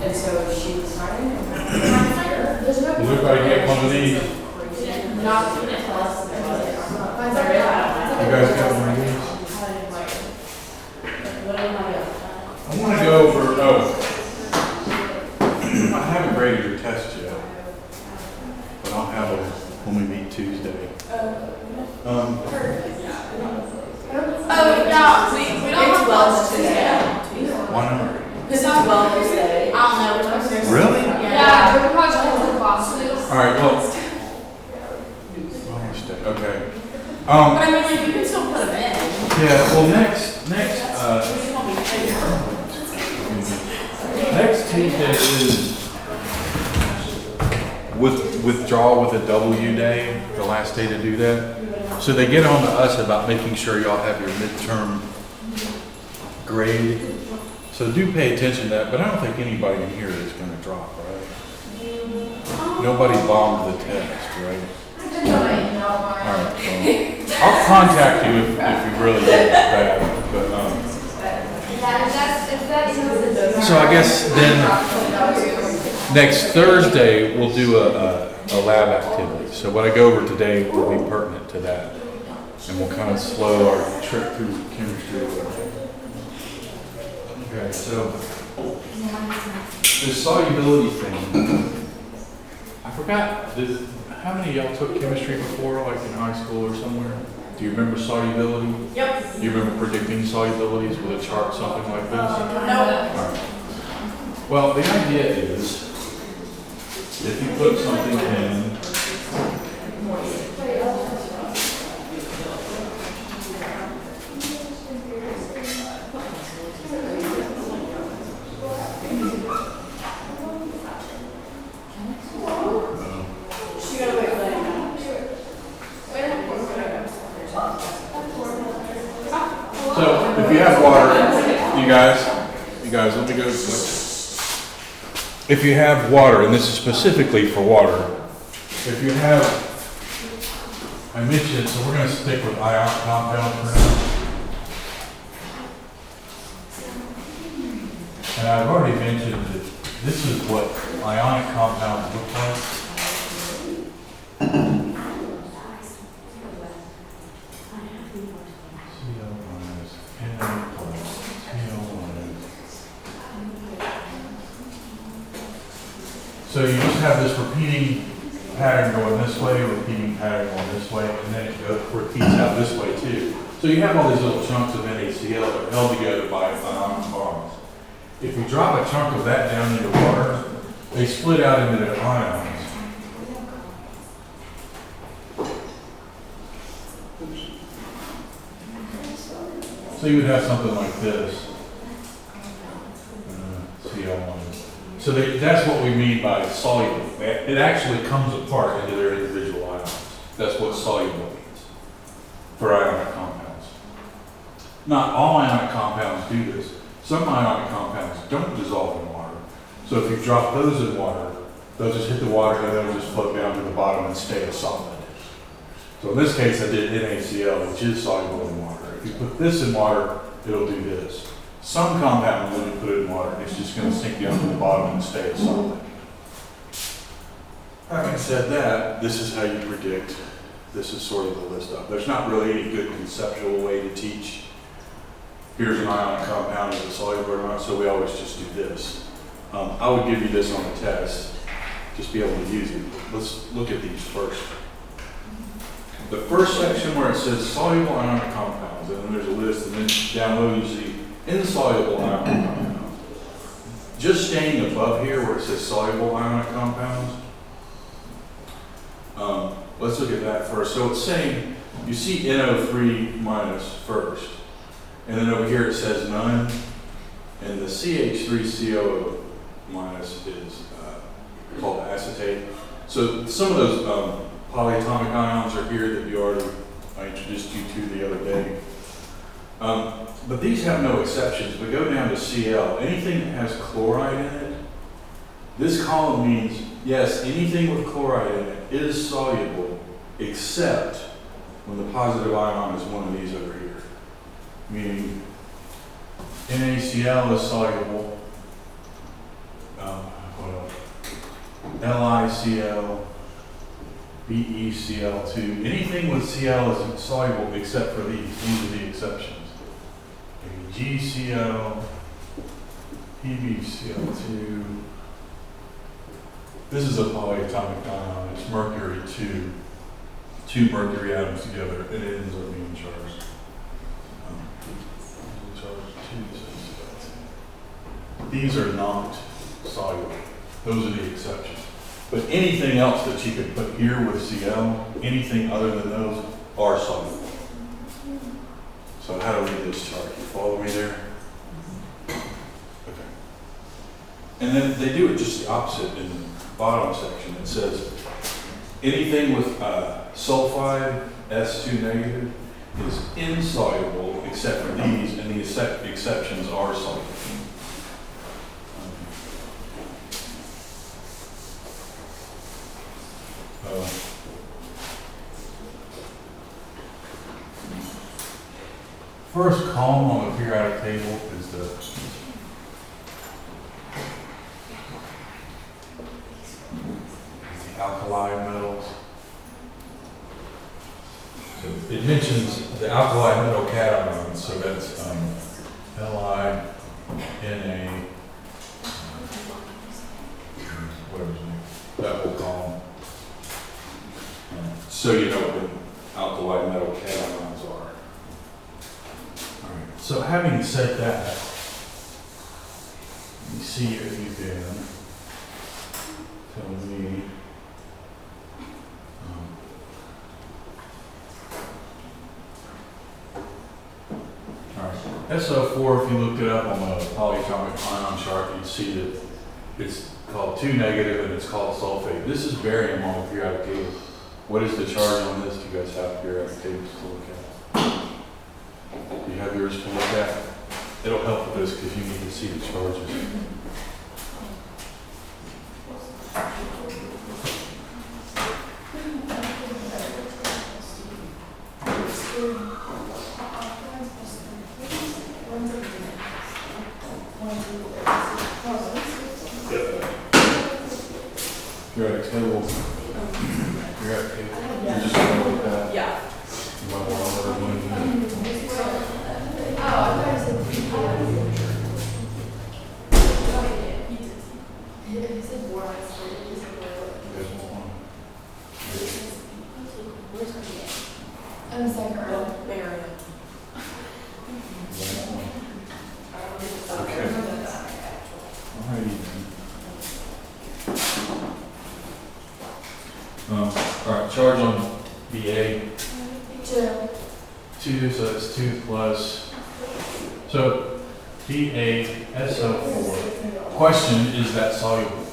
And so she was signing. Does everybody get one of these? Not You guys got one of these? I want to go over, I haven't graded your test yet, but I'll have it when we meet Tuesday. Oh, no, we don't have Welsh Welsh today. Why not? Because it's Welsh today. I don't know which one's Really? Yeah, we're probably going to classes. All right, well, Wednesday, okay. But I mean, like, you can still put them in. Yeah, well, next Tuesday is withdrawal with a W day, the last day to do that. So they get on to us about making sure y'all have your midterm grade. So do pay attention to that, but I don't think anybody in here is gonna drop, right? Nobody bombed the test, right? All right, so I'll contact you if you really get bad, but, so I guess then next Thursday, we'll do a lab activity. So what I go over today will be pertinent to that. And we'll kind of slow our trip through chemistry. Okay, so this solubility thing, I forgot, how many of y'all took chemistry before, like in high school or somewhere? Do you remember solubility? Yep. Do you remember predicting solubilities with a chart, something like this? No. Alright. Well, the idea is, if you put something in, so if you have water, you guys, let me go. If you have water, and this is specifically for water, if you have, I mentioned, so we're going to stick with ionic compounds for now. And I've already mentioned that this is what ionic compounds look like. So you just have this repeating pattern going this way, repeating pattern going this way, and then it repeats out this way too. So you have all these little chunks of NaCl that are held together by ionic bonds. If you drop a chunk of that down into water, they split out into the ions. So you would have something like this. Cl1. So that's what we mean by soluble. It actually comes apart into their individual ions. That's what soluble means for ionic compounds. Not all ionic compounds do this. Some ionic compounds don't dissolve in water. So if you drop those in water, they'll just hit the water and they'll just float down to the bottom and stay a solid. So in this case, I did NaCl, which is soluble in water. If you put this in water, it'll do this. Some compounds, when you put it in water, it's just going to sink down to the bottom and stay a solid. Having said that, this is how you predict. This is sort of the list up. There's not really any good conceptual way to teach. Here's an ionic compound, is it soluble or not? So we always just do this. I would give you this on the test, just be able to use it. Let's look at these first. The first section where it says soluble ionic compounds, and then there's a list, and then down low you see insoluble ionic compounds. Just staying above here where it says soluble ionic compounds, let's look at that first. So it's saying, you see NO3 minus first, and then over here it says none, and the CH3COO minus is called acetate. So some of those polyatomic ions are here that I introduced you to the other day. But these have no exceptions. We go down to Cl. Anything that has chloride in it, this column means, yes, anything with chloride in it is soluble, except when the positive ion is one of these over here. Meaning NaCl is soluble, LiCl, BeCl2. Anything with Cl is soluble except for these. These are the exceptions. GCl, PbCl2. This is a polyatomic ion. It's mercury 2. Two mercury atoms together, and it ends up being charged. These are not soluble. Those are the exceptions. But anything else that you could put here with Cl, anything other than those, are soluble. So how to read this chart? You follow me there? Okay. And then they do it just the opposite in the bottom section. It says anything with sulfide, S2 negative, is insoluble except for these, and the exceptions are soluble. First column on the periodic table is the alkali metals. So it mentions the alkali metal cations, so that's Li, Na, whatever's next, that whole column. So you know what the alkali metal cations are. All right. So having said that, let me see if you can tell me. SO4, if you looked it up on the polyatomic ion chart, you'd see that it's called 2 negative and it's called sulfate. This is barium on the periodic table. What is the charge on this? Do you guys have periodic tables to look at? Do you have yours to look at? It'll help with this because you need to see the charges. Periodic table. Periodic table. Yeah. You just want to look at that. Yeah. You might want to learn one. Oh, I thought you said he said boron. You guys want one? And the second row. Barium. Okay. Alrighty then. All right, charge on Ba, 2, so that's 2 plus. So BaSO4. Question, is that soluble?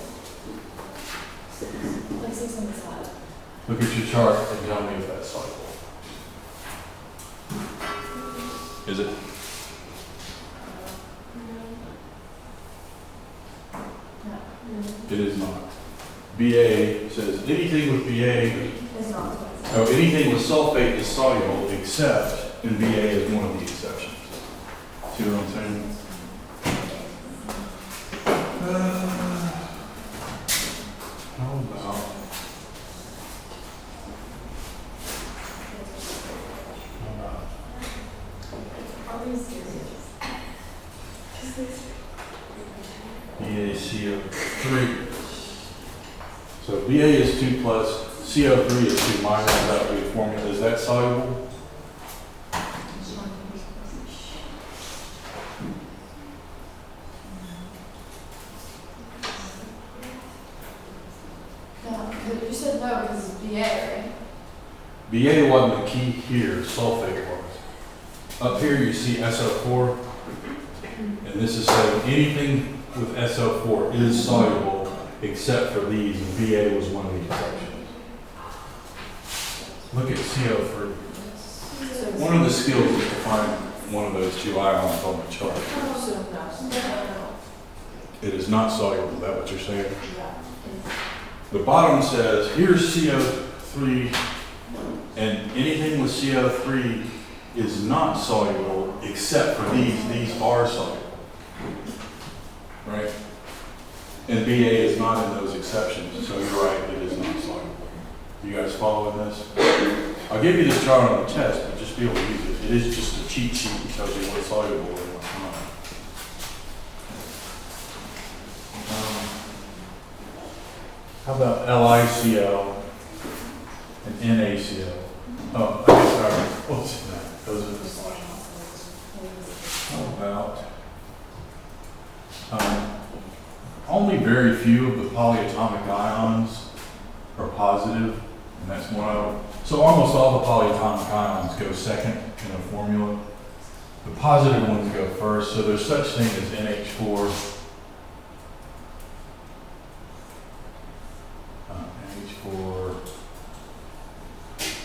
Like 6 on the side. Look at your chart and tell me if that's soluble. Is it? It is not. Ba says anything with Ba, It's not. anything with sulfate is soluble except, and Ba is one of the exceptions. See what I'm saying? How about? Are we serious? BaCO3. So Ba is 2 plus, CO3 is 2 minus, that would be the formula. Is that soluble? No, but you said no because it's BA, right? Ba wasn't the key here, sulfate was. Up here you see SO4, and this is saying anything with SO4 is soluble except for these, and Ba was one of the exceptions. Look at CO3. One of the skills is to find one of those two ions on the chart. It is not soluble, is that what you're saying? The bottom says, here's CO3, and anything with CO3 is not soluble except for these. These are soluble. Right? And BA is not in those exceptions, so you're right, it is not soluble. You guys following this? I'll give you this chart on the test, but just be able to use it. It is just a cheat sheet that tells you what's soluble and what's not. How about LiCl and NaCl? Oh, I guess, sorry, what's that? Those are the How about, only very few of the polyatomic ions are positive, and that's one of them. So almost all the polyatomic ions go second in a formula. The positive ones go first, so there's such thing as NH4, NH4,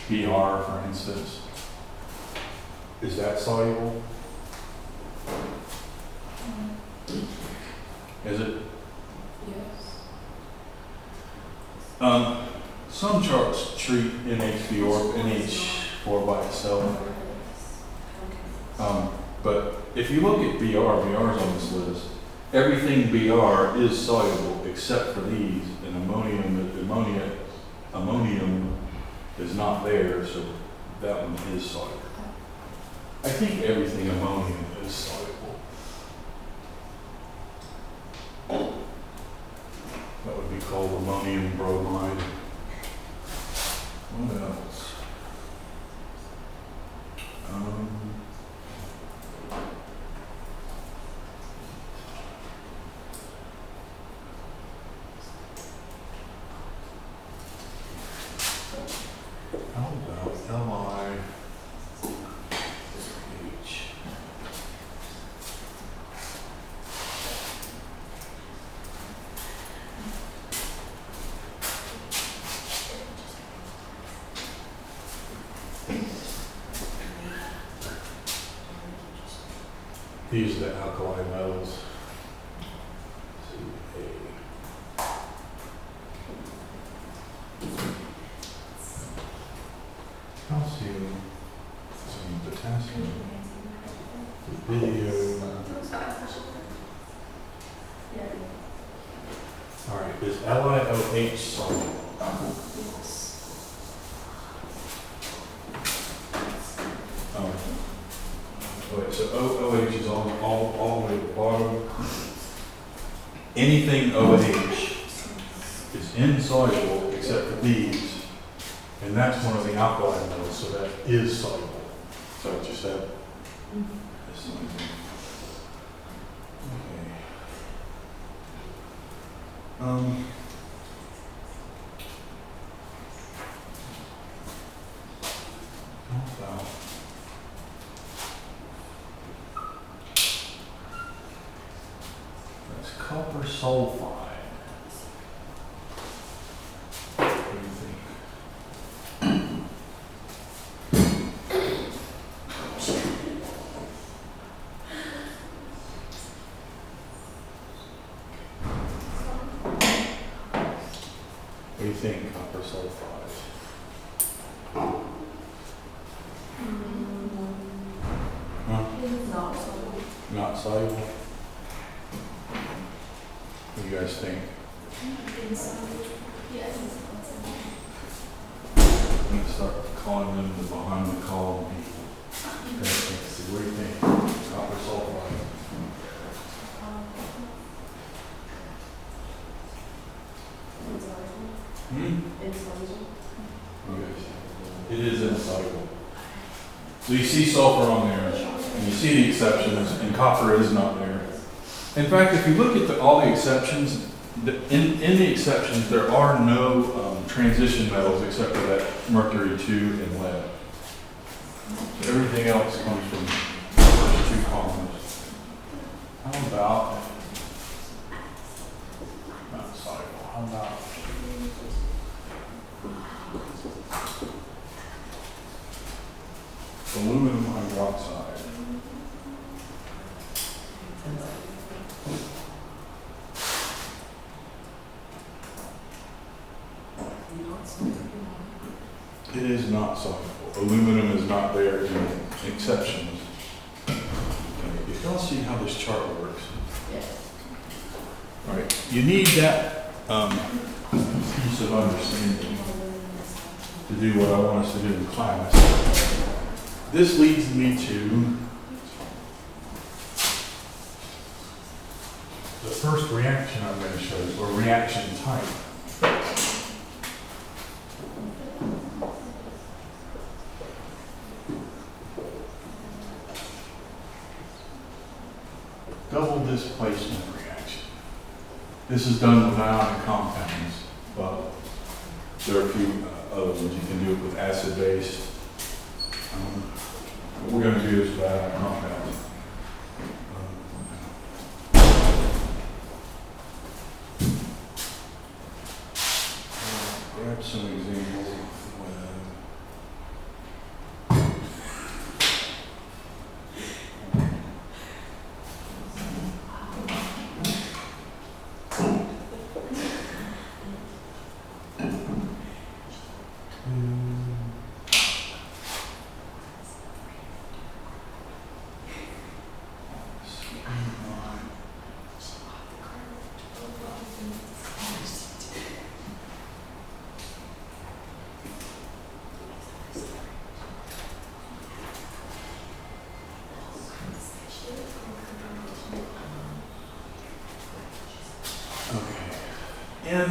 Br, for instance. Is that soluble? Is it? Yes. Some charts treat NH4 by itself. But if you look at BR is on this list. Everything BR is soluble except for these, and ammonium is not there, so that one is soluble. I think everything ammonium is soluble. That would be called ammonium bromide. What else? How about LiH? These are the alkali metals. Calcium, some potassium, video. All right, is LiOH soluble? Wait, so OH is all the way at the bottom. Anything OH is insoluble except for these, and that's one of the alkali metals, so that is soluble. So I just have this one. Okay. How about copper sulfide? What do you think? What do you think, copper sulfide? Huh? Not soluble? What do you guys think? Yes. I'm going to start calling them the behind the column people. Okay, see, what do you think? Copper sulfide. It is insoluble. So you see sulfur on there, and you see the exceptions, and copper is not there. In fact, if you look at all the exceptions, in the exceptions, there are no transition metals except for that mercury 2 and lead. So everything else comes from the first two columns. How about, not soluble, how about aluminum hydroxide? It is not soluble. Aluminum is not there in exceptions. Okay. If y'all see how this chart works, Yes. All right, you need that piece of understanding to do what I want us to do in class. This leads me to the first reaction I'm going to show you, or reaction type. Double displacement reaction. This is done with ionic compounds, but there are a few other ones. You can do it with acid-base. We're going to do this with ionic compounds. Grab some examples. In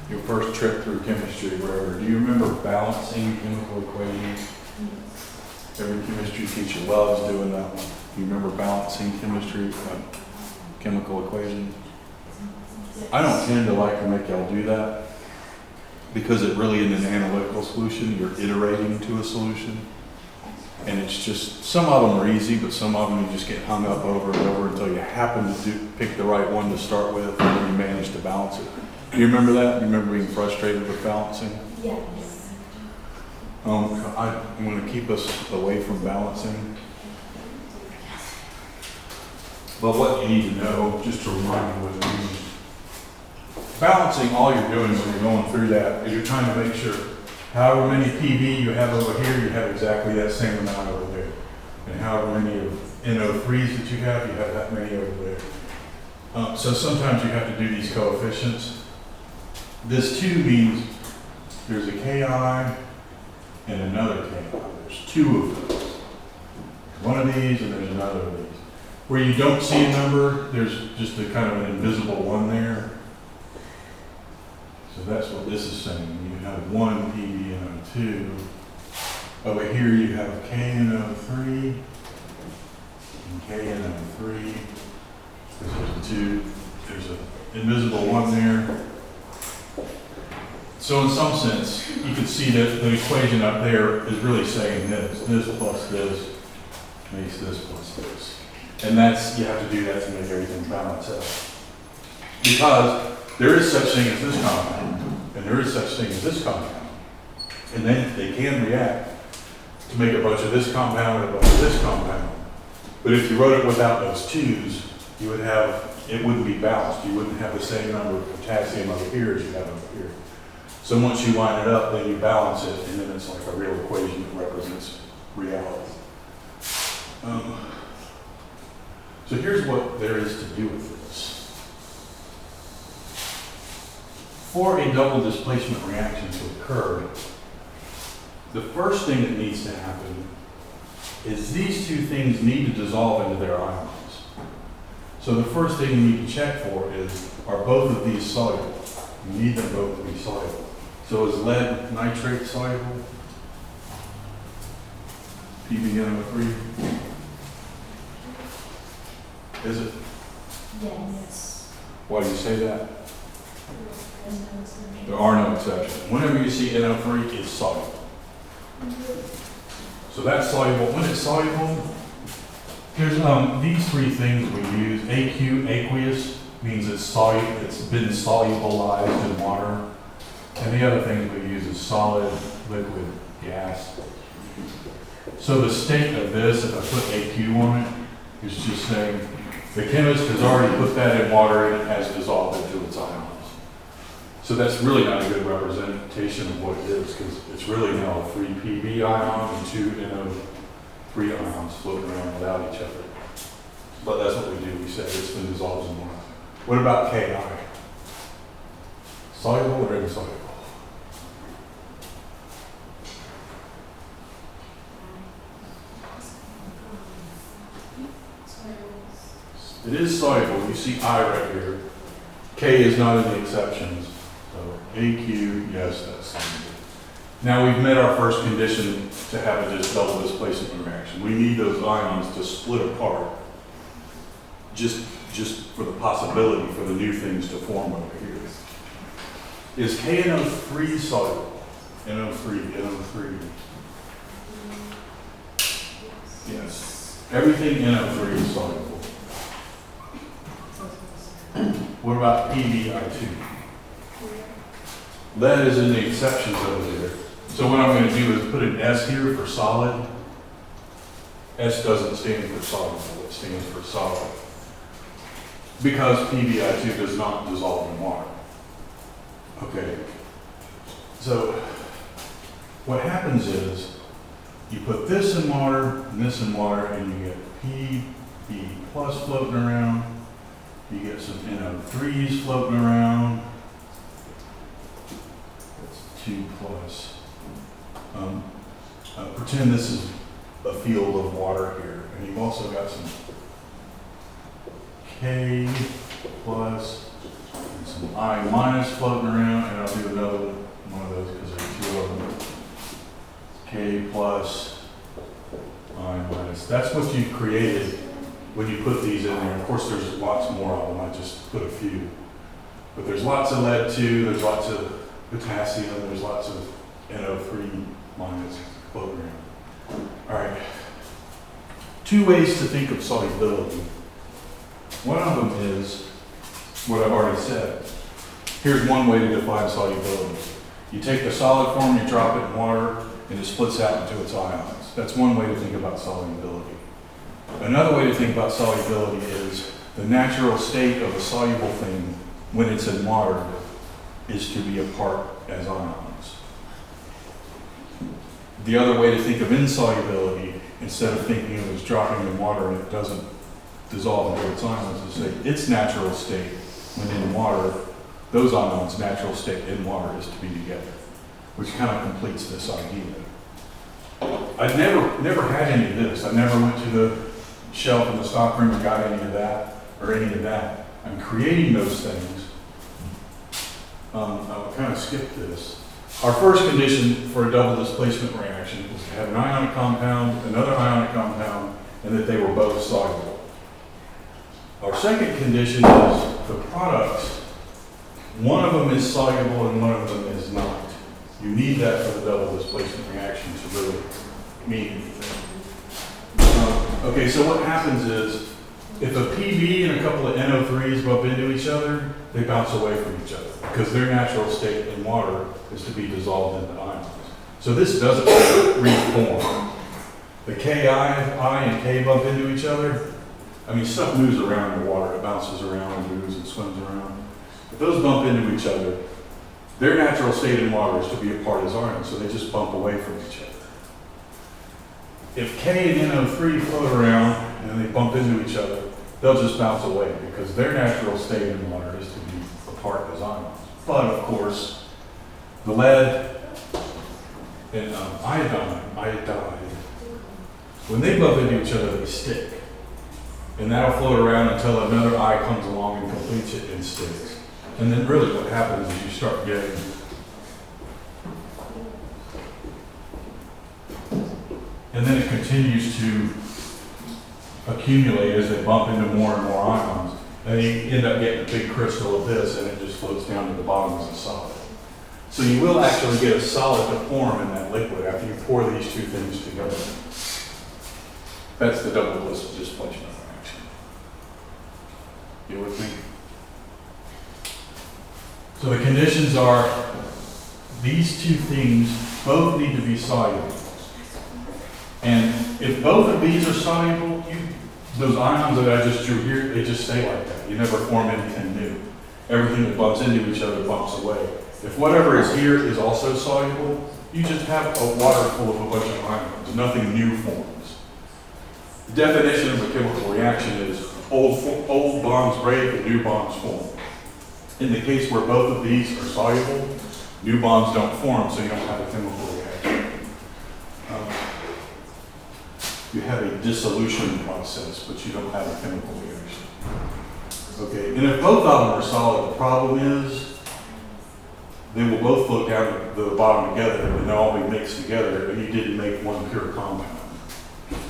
your first trip through chemistry, wherever, do you remember balancing chemical equations? Every chemistry teacher loves doing that one. Do you remember balancing chemical equations? I don't tend to like to make y'all do that because it really isn't an analytical solution. You're iterating to a solution. And it's just, some of them are easy, but some of them you just get hung up over and over until you happen to pick the right one to start with, and then you manage to balance it. Do you remember that? Do you remember being frustrated with balancing? Yes. I'm going to keep us away from balancing. But what you need to know, just to remind you what it means. Balancing, all you're doing when you're going through that is you're trying to make sure however many PV you have over here, you have exactly that same amount over there. And however many of NO3s that you have that many over there. So sometimes you have to do these coefficients. This 2 means there's a Ki and another Ki. There's 2 of those. One of these and there's another of these. Where you don't see a number, there's just a kind of an invisible one there. So that's what this is saying. You have 1 PbNO2. Over here you have KNO3 and KNO3. There's an invisible one there. So in some sense, you can see that the equation up there is really saying this plus this makes this plus this. And that's, you have to do that to make everything balance out. Because there is such thing as this compound, and there is such thing as this compound. And then they can react to make a bunch of this compound and a bunch of this compound. But if you wrote it without those 2's, you would have, it wouldn't be balanced. You wouldn't have the same number of potassium over here as you have over here. So once you line it up, then you balance it, and then it's like a real equation that represents reality. So here's what there is to do with this. For a double displacement reaction to occur, the first thing that needs to happen is these 2 things need to dissolve into their ions. So the first thing you need to check for is, are both of these soluble? You need them both to be soluble. So is lead nitrate soluble? PbNO3? Is it? Yes. Why do you say that? There are no exceptions. Whenever you see NO3, it's soluble. So that's soluble. When it's soluble, there's these 3 things we use. AQ, aqueous, means it's been solubilized in water. And the other thing we use is solid, liquid, gas. So the state of this, if I put AQ on it, is just saying the chemist has already put that in water and it has dissolved into its ions. So that's really not a good representation of what it is, because it's really now a 3 Pb ion and 2 NO3 ions floating around without each other. But that's what we do, we say it's been dissolved in water. What about Ki? Soluble or insoluble? It is soluble, you see I right here. K is not in the exceptions, so AQ, yes, that's soluble. Now we've met our first condition to have a just double displacement reaction. We need those ions to split apart, just for the possibility for the new things to form over here. Is KNO3 soluble? NO3. Yes. Everything NO3 is soluble. What about PbI2? Lead is in the exceptions over there. So what I'm going to do is put an S here for solid. S doesn't stand for soluble, it stands for solid. Because PbI2 does not dissolve in water. Okay. So what happens is you put this in water and this in water and you get Pb plus floating around. You get some NO3s floating around. That's 2 plus. Pretend this is a field of water here, and you've also got some K plus and some I minus floating around, and I'll do another one of those because there's 2 of them. K plus I minus. That's what you've created when you put these in there. Of course, there's lots more of them. I just put a few. But there's lots of lead too. There's lots of potassium. There's lots of NO3 minus floating around. All right. 2 ways to think of solubility. One of them is what I've already said. Here's one way to define solubility. You take the solid form, you drop it in water, and it splits out into its ions. That's one way to think about solubility. Another way to think about solubility is the natural state of a soluble thing when it's in water is to be apart as ions. The other way to think of insolubility, instead of thinking of it as dropping in water and it doesn't dissolve into its ions, is to say its natural state when in water, those ions' natural state in water is to be together, which kind of completes this idea. I've never had any of this. I never went to the shelf in the stockroom and got any of that or any of that. I'm creating those things. I'll kind of skip this. Our first condition for a double displacement reaction is to have an ionic compound, another ionic compound, and that they were both soluble. Our second condition is the products. One of them is soluble and one of them is not. You need that for the double displacement reaction to really mean anything. Okay, so what happens is, if a Pb and a couple of NO3s bump into each other, they bounce away from each other because their natural state in water is to be dissolved into ions. So this doesn't reform. The Ki, I, and K bump into each other. I mean, stuff moves around in the water. It bounces around and moves and swims around. If those bump into each other, their natural state in water is to be apart as ions, so they just bump away from each other. If K and NO3 float around and they bump into each other, they'll just bounce away because their natural state in water is to be apart as ions. But of course, the lead and iodide, when they bump into each other, they stick. And that'll float around until another I comes along and completes it and sticks. And then really what happens is you start getting and then it continues to accumulate as they bump into more and more ions. And you end up getting a big crystal of this and it just floats down to the bottom as a solid. So you will actually get a solid to form in that liquid after you pour these two things together. That's the double displacement reaction. You with me? So the conditions are these two things both need to be soluble. And if both of these are soluble, those ions that I just drew here, they just stay like that. You never form anything new. Everything that bumps into each other bumps away. If whatever is here is also soluble, you just have a water full of a bunch of ions. Nothing new forms. The definition of a chemical reaction is old bonds break and new bonds form. In the case where both of these are soluble, new bonds don't form, so you don't have a chemical reaction. You have a dissolution process, but you don't have a chemical reaction. Okay, and if both of them are solid, the problem is they will both float down to the bottom together and they'll all be mixed together, and you didn't make one pure compound.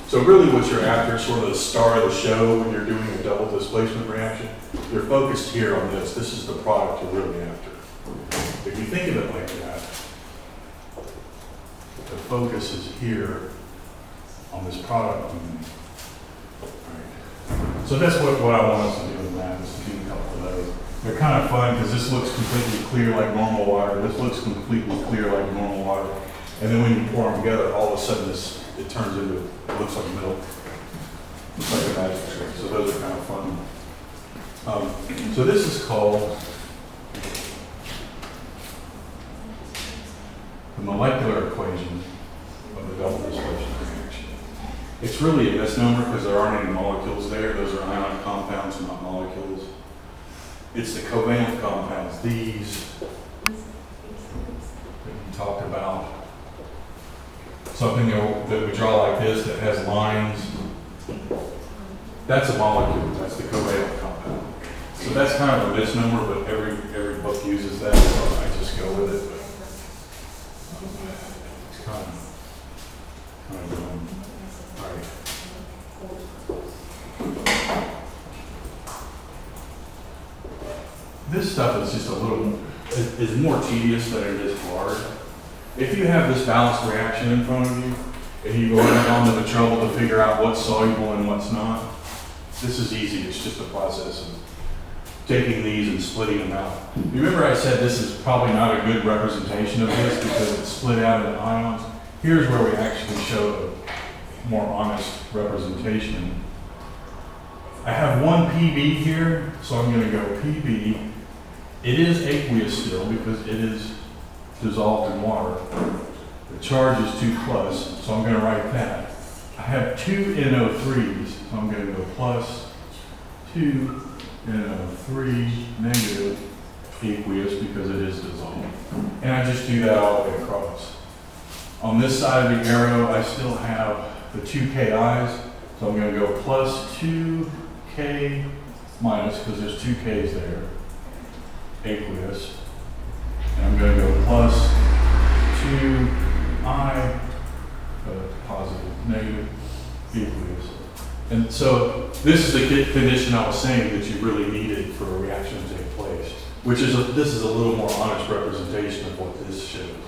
So really what you're after is sort of the star of the show when you're doing a double displacement reaction. You're focused here on this. This is the product you're really after. If you think of it like that, the focus is here on this product. Right. So that's what I want us to do in that, is to do a couple of those. They're kind of fun because this looks completely clear like normal water. This looks completely clear like normal water. And then when you pour them together, all of a sudden it turns into, it looks like milk. It's like a magic trick. So those are kind of fun. So this is called the molecular equation of the double displacement reaction. It's really a misnomer because there aren't any molecules there. Those are ionic compounds, not molecules. It's the covalent compounds, these that you talked about. Something that we draw like this that has lines. That's a molecule, that's the covalent compound. So that's kind of a misnomer, but every book uses that, so I just go with it. But it's kind of all right. This stuff is just a little, is more tedious than it is hard. If you have this balanced reaction in front of you, and you go on to the trouble to figure out what's soluble and what's not, this is easy. It's just a process of taking these and splitting them out. Remember I said this is probably not a good representation of this because it's split out into ions. Here's where we actually show a more honest representation. I have one PB here, so I'm going to go PB. It is aqueous still because it is dissolved in water. The charge is 2 plus, so I'm going to write that. I have 2 NO3s, so I'm going to go plus 2 NO3 negative aqueous because it is dissolved. And I just do that all the way across. On this side of the arrow, I still have the 2 KIs, so I'm going to go plus 2K minus, because there's 2 Ks there, aqueous. And I'm going to go plus 2I, positive, negative, aqueous. And so this is the condition I was saying that you really needed for a reaction to take place, which is this is a little more honest representation of what this shows.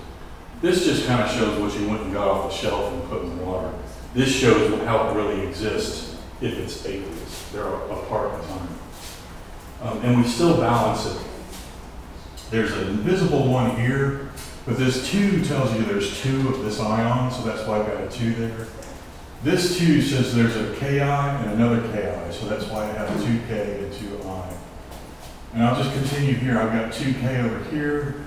This just kind of shows what you went and got off the shelf and put in the water. This shows how it really exists if it's aqueous. They're a part of time. And we still balance it. There's an invisible one here, but this 2 tells you there's 2 of this ion, so that's why I've got a 2 there. This 2 says there's a Ki and another Ki, so that's why I have 2K and 2I. And I'll just continue here. I've got 2K over here,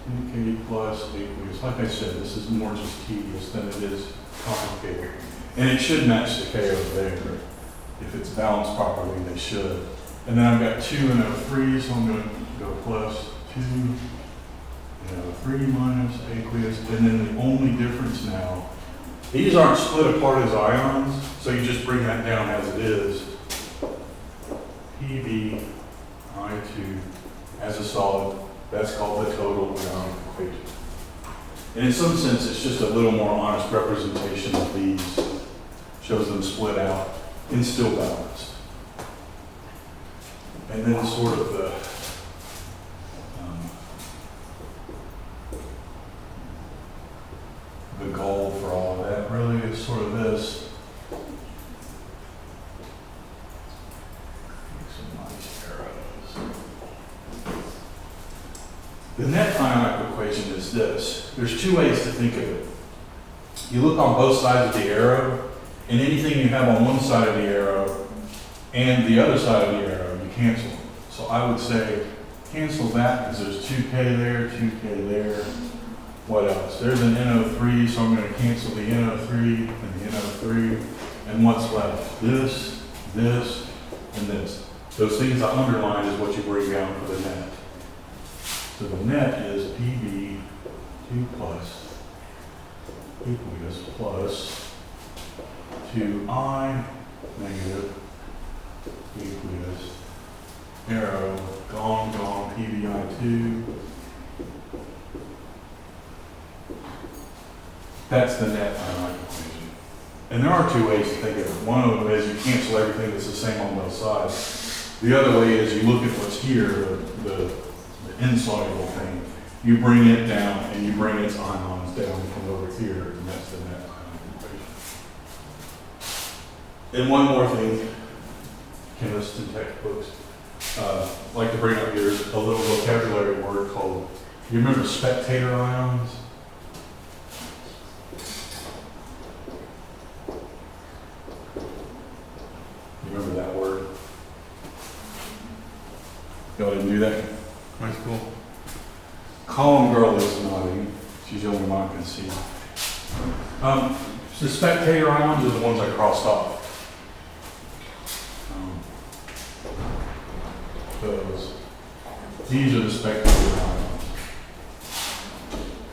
2K plus aqueous. Like I said, this is more just tedious than it is complicated. And it should match the K over there. If it's balanced properly, they should. And then I've got 2 NO3, so I'm going to go plus 2 NO3 minus aqueous. And then the only difference now, these aren't split apart as ions, so you just bring that down as it is. PbI2 as a solid, that's called the total ionic equation. And in some sense, it's just a little more honest representation of these. Shows them split out and still balanced. And then sort of the goal for all of that really is sort of this. Some nice arrows. The net ionic equation is this. There's 2 ways to think of it. You look on both sides of the arrow, and anything you have on one side of the arrow and the other side of the arrow, you cancel. So I would say cancel that because there's 2K there, 2K there. What else? There's an NO3, so I'm going to cancel the NO3 and the NO3. And what's left? This this, and this. Those things I underlined is what you bring down for the net. So the net is PB 2 plus aqueous plus 2I negative aqueous arrow gone PBI 2. That's the net ion equation. And there are two ways to think of it. One of them is you cancel everything that's the same on both sides. The other way is you look at what's here, the insoluble thing. You bring it down and you bring its ions down from over here, and that's the net ion equation. And one more thing, chemists and textbooks like to bring up here is a little vocabulary word called, you remember spectator ions? You remember that word? Y'all didn't do that in high school? Column girl is nodding. She's the only one I can see. The spectator ions are the ones I crossed off. These are the spectator ions.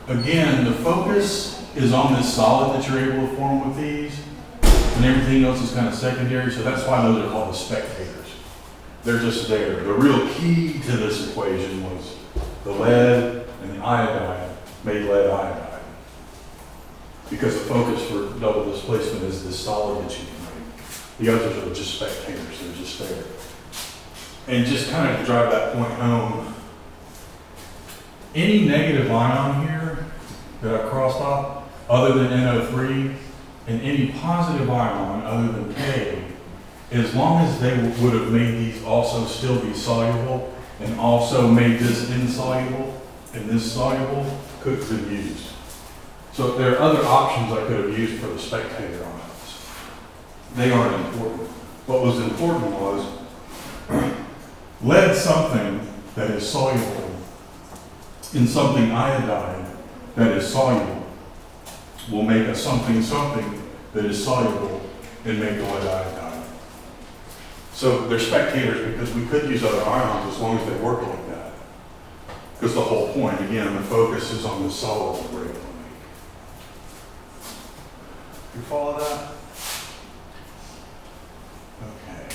Again, the focus is on this solid that you're able to form with these, and everything else is kind of secondary, so that's why those are called the spectators. They're just there. The real key to this equation was the lead and the iodide made lead iodide. Because the focus for double displacement is this solid that you can make. The others are just spectators, they're just there. And just kind of to drive that point home, any negative ion here that I crossed off, other than NO3, and any positive ion other than K, as long as they would have made these also still be soluble, and also made this insoluble and this soluble, could have been used. So there are other options I could have used for the spectator ions. They aren't important. What was important was lead something that is soluble in something iodide that is soluble will make a something that is soluble and make the lead iodide. So they're spectators because we could use other ions as long as they work like that. Because the whole point, again, the focus is on the solid that we're able to make. You follow that? Okay.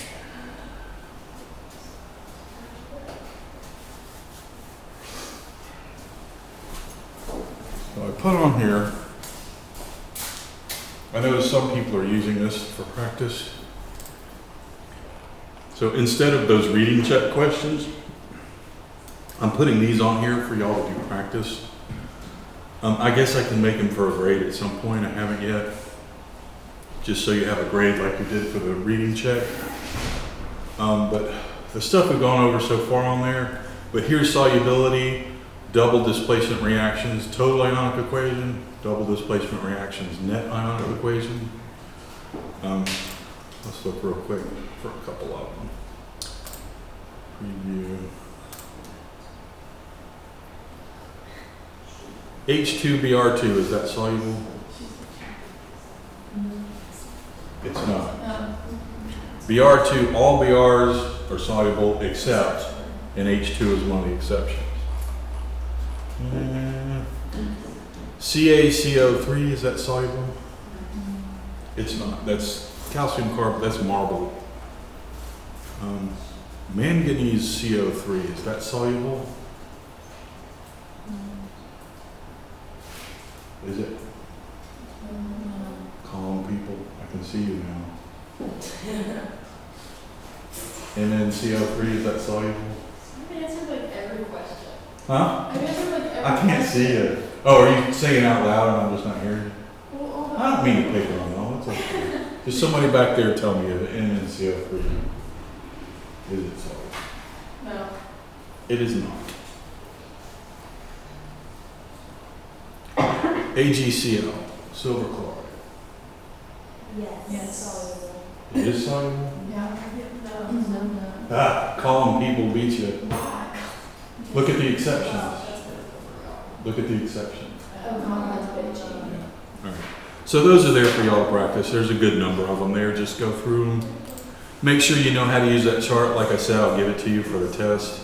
So I put on here, I notice some people are using this for practice. So instead of those reading check questions, I'm putting these on here for y'all to do practice. I guess I can make them for a grade at some point. I haven't yet. Just so you have a grade like you did for the reading check. But the stuff we've gone over so far on there, but here's solubility, double displacement reactions, total ionic equation, double displacement reactions, net ionic equation. Let's look real quick for a couple of them. Preview. H2Br2, is that soluble? It's not. Br2, all Brs are soluble except, and H2 is one of the exceptions. CaCO3, is that soluble? It's not. That's calcium carbonate, that's marble. Manganese CO3, is that soluble? Is it? Calm people, I can see you now. And then CO3, is that soluble? I answered like every question. Huh? I answered like every I can't see it. Oh, are you saying out loud and I'm just not hearing you? Well, I don't mean to pick on y'all, it's okay. Just somebody back there tell me if NNCO3, is it soluble? No. It is not. AgCl, silver chloride. Yes. It is soluble? Yeah. No. Ah, calm people beat you. Look at the exceptions. Look at the exceptions. Oh, complex Beijing. Yeah. All right. So those are there for y'all to practice. There's a good number of them there. Just go through them. Make sure you know how to use that chart. Like I said, I'll give it to you for the test.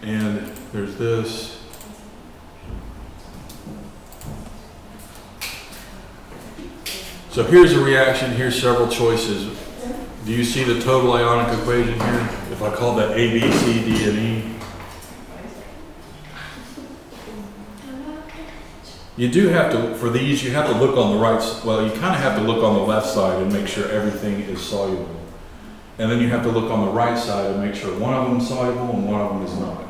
And there's this. So here's a reaction, here's several choices. Do you see the total ionic equation here? If I call that A, B, C, D, and E. You do have to, for these, you have to look on the right, well, you kind of have to look on the left side and make sure everything is soluble. And then you have to look on the right side and make sure one of them is soluble and one of them is not.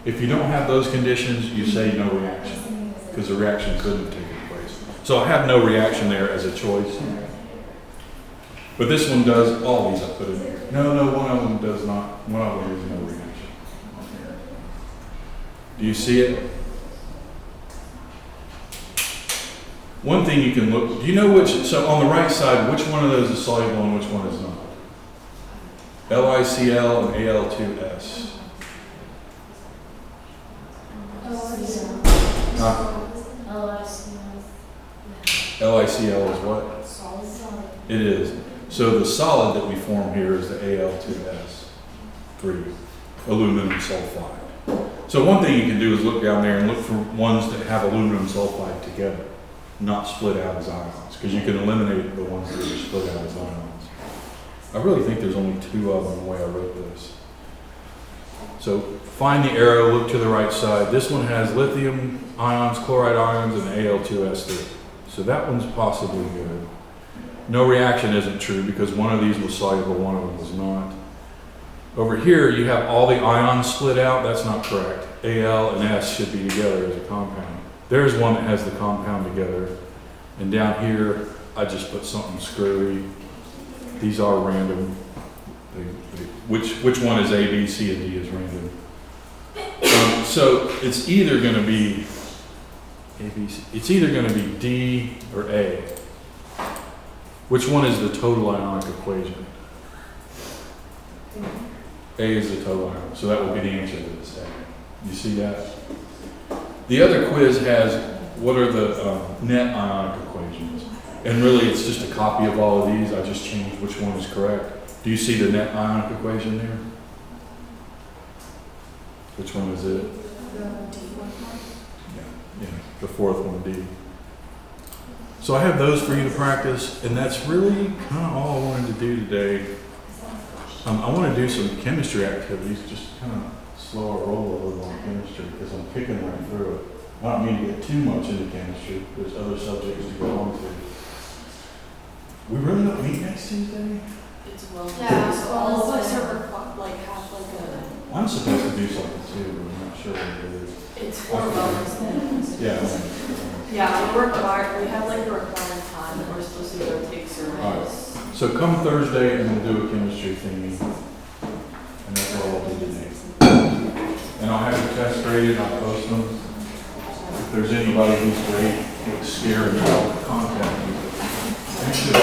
If you don't have those conditions, you say no reaction, because the reaction couldn't have taken place. So I have no reaction there as a choice. But this one does, all these I put in here. No, one of them does not, one of them is no reaction. Do you see it? One thing you can look, do you know which, so on the right side, which one of those is soluble and which one is not? LiCl and Al2S. LiCl is what? Solid. It is. So the solid that we form here is the Al2S3, aluminum sulfide. So one thing you can do is look down there and look for ones that have aluminum sulfide together, not split out as ions, because you can eliminate the ones that are split out as ions. I really think there's only two of them the way I wrote this. So find the arrow, look to the right side. This one has lithium ions, chloride ions, and Al2S3. So that one's possibly good. No reaction isn't true because one of these was soluble, one of them was not. Over here, you have all the ions split out. That's not correct. Al and S should be together as a compound. There's one that has the compound together. And down here, I just put something screwy. These are random. Which one is A, B, C, and D is random. So it's either going to be A, B, C. It's either going to be D or A. Which one is the total ionic equation? A is the total ionic. So that will be the answer to this A. You see that? The other quiz has what are the net ionic equations. And really, it's just a copy of all of these. I just changed which one is correct. Do you see the net ionic equation there? Which one is it? Yeah, the fourth one, D. So I have those for you to practice, and that's really kind of all I wanted to do today. I want to do some chemistry activities, just kind of slow our roll a little on chemistry, because I'm kicking right through it. I don't mean to get too much into chemistry. There's other subjects to go on to. We really don't meet next Tuesday? It's well. Yeah, So all of us are like have like I'm supposed to do something too, but I'm not sure what it is. it's for wellness things. Yeah. Yeah, we have like a required time that we're supposed to go take surveys. So come Thursday and we'll do a chemistry thingy. And that's all I'll do today. And I'll have the test graded, I'll post them. If there's anybody who's great, with scary, I'll contact you. Thank you.